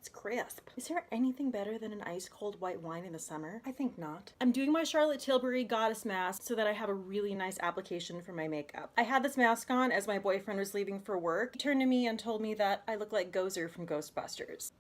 It's crisp. Is there anything better than an ice cold white wine in the summer? I think not. I'm doing my Charlotte Tilbury Goddess mask so that I have a really nice application for my makeup. I had this mask on as my boyfriend was leaving for work. He turned to me and told me that I look like Gozer from Ghostbusters.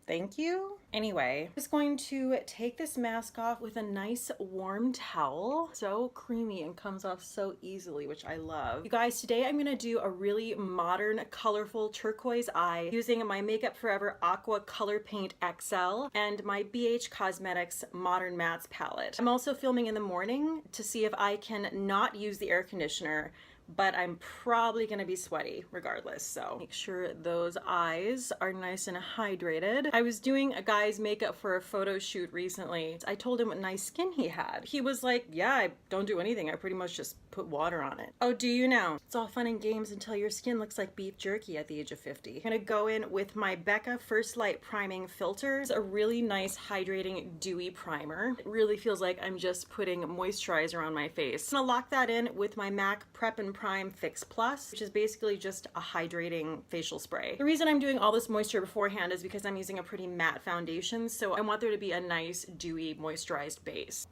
Thank you. Anyway, I'm just going to take this mask off with a nice warm towel. So creamy and comes off so easily, which I love. You guys, today I'm gonna do a really modern, colorful turquoise eye using my Makeup Forever Aqua Color Paint XL and my BH Cosmetics Modern Mattes palette. I'm also filming in the morning to see if I can not use the air conditioner, but I'm probably gonna be sweaty regardless, so make sure those eyes are nice and hydrated. I was doing a guy's makeup for a photo shoot recently. I told him what nice skin he had. He was like, yeah, I don't do anything. I pretty much just put water on it. Oh, do you now? It's all fun and games until your skin looks like beef jerky at the age of 50. I'm gonna go in with my Becca First Light Priming Filter. It's a really nice hydrating dewy primer. It really feels like I'm just putting moisturizer on my face. I'm gonna lock that in with my MAC Prep and Prime Fix Plus, which is basically just a hydrating facial spray. The reason I'm doing all this moisture beforehand is because I'm using a pretty matte foundation, so I want there to be a nice dewy moisturized base.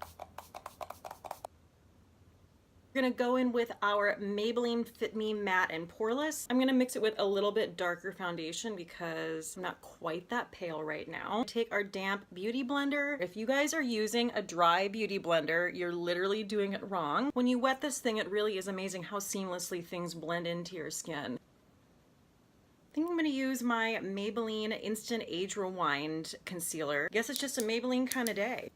We're gonna go in with our Maybelline Fit Me Matte and Poreless. I'm gonna mix it with a little bit darker foundation because I'm not quite that pale right now. Take our damp beauty blender. If you guys are using a dry beauty blender, you're literally doing it wrong. When you wet this thing, it really is amazing how seamlessly things blend into your skin. I think I'm gonna use my Maybelline Instant Age Rewind Concealer. Guess it's just a Maybelline kind of day.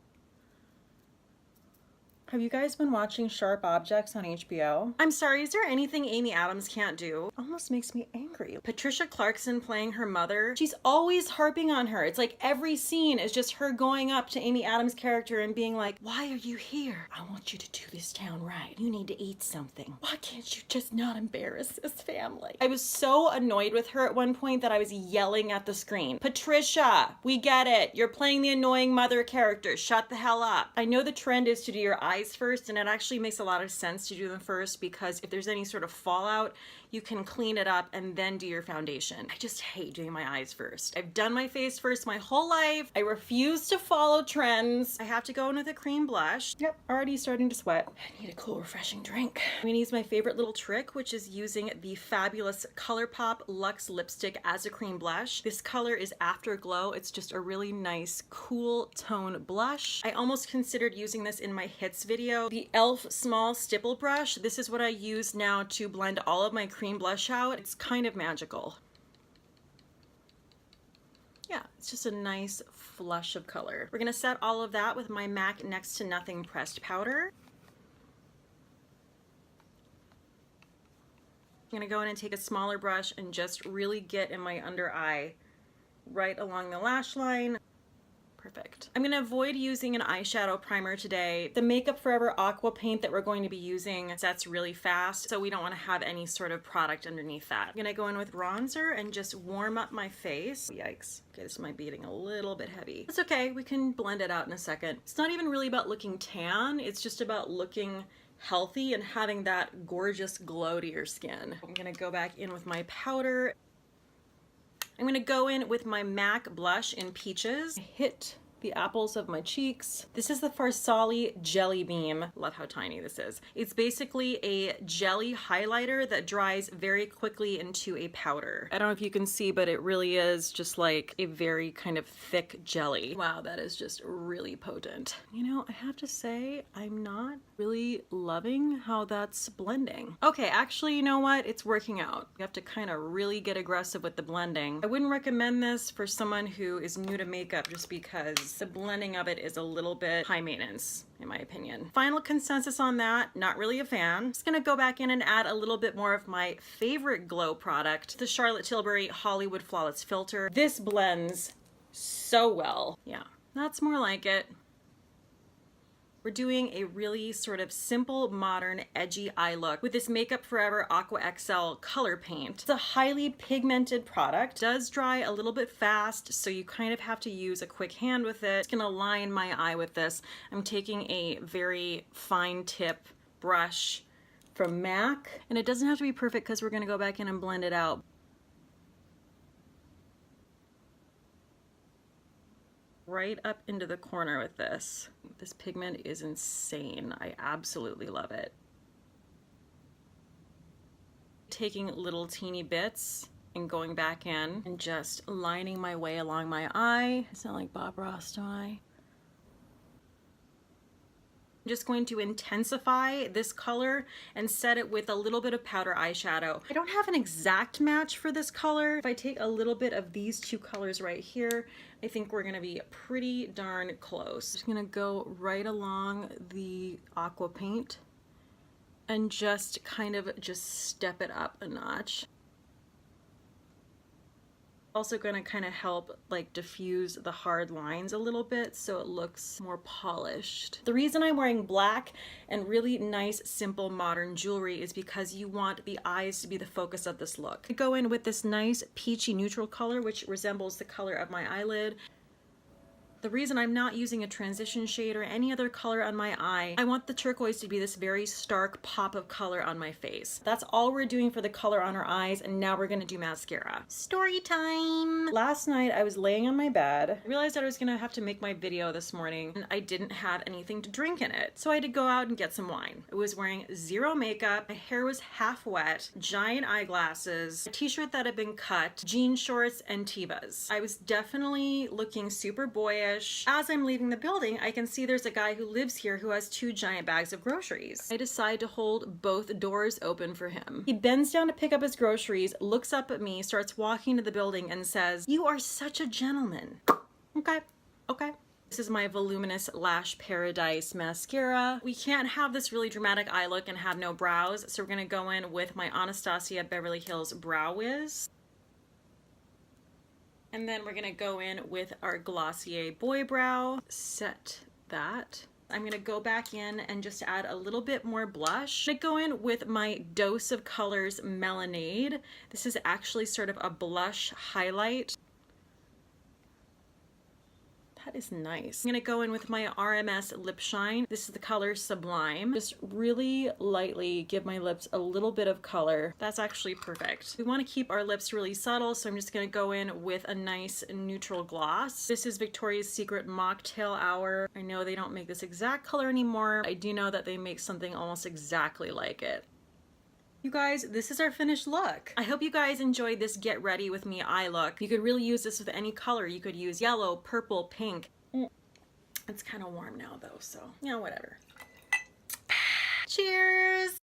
Have you guys been watching Sharp Objects on HBO? I'm sorry, is there anything Amy Adams can't do? Almost makes me angry. Patricia Clarkson playing her mother, she's always harping on her. It's like every scene is just her going up to Amy Adams' character and being like, why are you here? I want you to do this town right. You need to eat something. Why can't you just not embarrass this family? I was so annoyed with her at one point that I was yelling at the screen. Patricia, we get it. You're playing the annoying mother character. Shut the hell up. I know the trend is to do your eyes first, and it actually makes a lot of sense to do them first because if there's any sort of fallout, you can clean it up and then do your foundation. I just hate doing my eyes first. I've done my face first my whole life. I refuse to follow trends. I have to go in with a cream blush. Yep, already starting to sweat. I need a cool, refreshing drink. I'm gonna use my favorite little trick, which is using the fabulous Colourpop Luxe lipstick as a cream blush. This color is Afterglow. It's just a really nice, cool tone blush. I almost considered using this in my hits video. The e.l.f. small stipple brush, this is what I use now to blend all of my cream blush out. It's kind of magical. Yeah, it's just a nice flush of color. We're gonna set all of that with my MAC Next to Nothing pressed powder. I'm gonna go in and take a smaller brush and just really get in my under eye, right along the lash line. Perfect. I'm gonna avoid using an eyeshadow primer today. The Makeup Forever Aqua paint that we're going to be using sets really fast, so we don't wanna have any sort of product underneath that. I'm gonna go in with bronzer and just warm up my face. Yikes. Okay, this might be getting a little bit heavy. It's okay, we can blend it out in a second. It's not even really about looking tan, it's just about looking healthy and having that gorgeous glow to your skin. I'm gonna go back in with my powder. I'm gonna go in with my MAC blush in Peaches. Hit the apples of my cheeks. This is the Farsali Jelly Beam. Love how tiny this is. It's basically a jelly highlighter that dries very quickly into a powder. I don't know if you can see, but it really is just like a very kind of thick jelly. Wow, that is just really potent. You know, I have to say, I'm not really loving how that's blending. Okay, actually, you know what? It's working out. You have to kind of really get aggressive with the blending. I wouldn't recommend this for someone who is new to makeup just because the blending of it is a little bit high maintenance, in my opinion. Final consensus on that, not really a fan. Just gonna go back in and add a little bit more of my favorite glow product, the Charlotte Tilbury Hollywood Flawless Filter. This blends so well. Yeah, that's more like it. We're doing a really sort of simple, modern, edgy eye look with this Makeup Forever Aqua XL color paint. It's a highly pigmented product. It does dry a little bit fast, so you kind of have to use a quick hand with it. I'm just gonna line my eye with this. I'm taking a very fine tip brush from MAC, and it doesn't have to be perfect because we're gonna go back in and blend it out. right up into the corner with this. This pigment is insane. I absolutely love it. Taking little teeny bits and going back in and just lining my way along my eye. I sound like Bob Ross, don't I? I'm just going to intensify this color and set it with a little bit of powder eyeshadow. I don't have an exact match for this color. If I take a little bit of these two colors right here, I think we're gonna be pretty darn close. Just gonna go right along the Aqua paint and just kind of just step it up a notch. Also gonna kind of help like diffuse the hard lines a little bit so it looks more polished. The reason I'm wearing black and really nice, simple, modern jewelry is because you want the eyes to be the focus of this look. I go in with this nice peachy neutral color, which resembles the color of my eyelid. The reason I'm not using a transition shade or any other color on my eye, I want the turquoise to be this very stark pop of color on my face. That's all we're doing for the color on our eyes, and now we're gonna do mascara. Story time! Last night I was laying on my bed. I realized that I was gonna have to make my video this morning, and I didn't have anything to drink in it. So I had to go out and get some wine. I was wearing zero makeup, my hair was half wet, giant eyeglasses, a t-shirt that had been cut, jean shorts, and Tevas. I was definitely looking super boyish. As I'm leaving the building, I can see there's a guy who lives here who has 2 giant bags of groceries. I decide to hold both doors open for him. He bends down to pick up his groceries, looks up at me, starts walking to the building, and says, "You are such a gentleman." Okay, okay. This is my Voluminous Lash Paradise mascara. We can't have this really dramatic eye look and have no brows, so we're gonna go in with my Anastasia Beverly Hills Brow Wiz. And then we're gonna go in with our Glossier Boy Brow. Set that. I'm gonna go back in and just add a little bit more blush. I'm gonna go in with my Dose of Colors Melonade. This is actually sort of a blush highlight. That is nice. I'm gonna go in with my RMS Lip Shine. This is the color Sublime. Just really lightly give my lips a little bit of color. That's actually perfect. We wanna keep our lips really subtle, so I'm just gonna go in with a nice neutral gloss. This is Victoria's Secret Mocktail Hour. I know they don't make this exact color anymore. I do know that they make something almost exactly like it. You guys, this is our finished look. I hope you guys enjoyed this get ready with me eye look. You could really use this with any color. You could use yellow, purple, pink. It's kind of warm now though, so, you know, whatever. Cheers!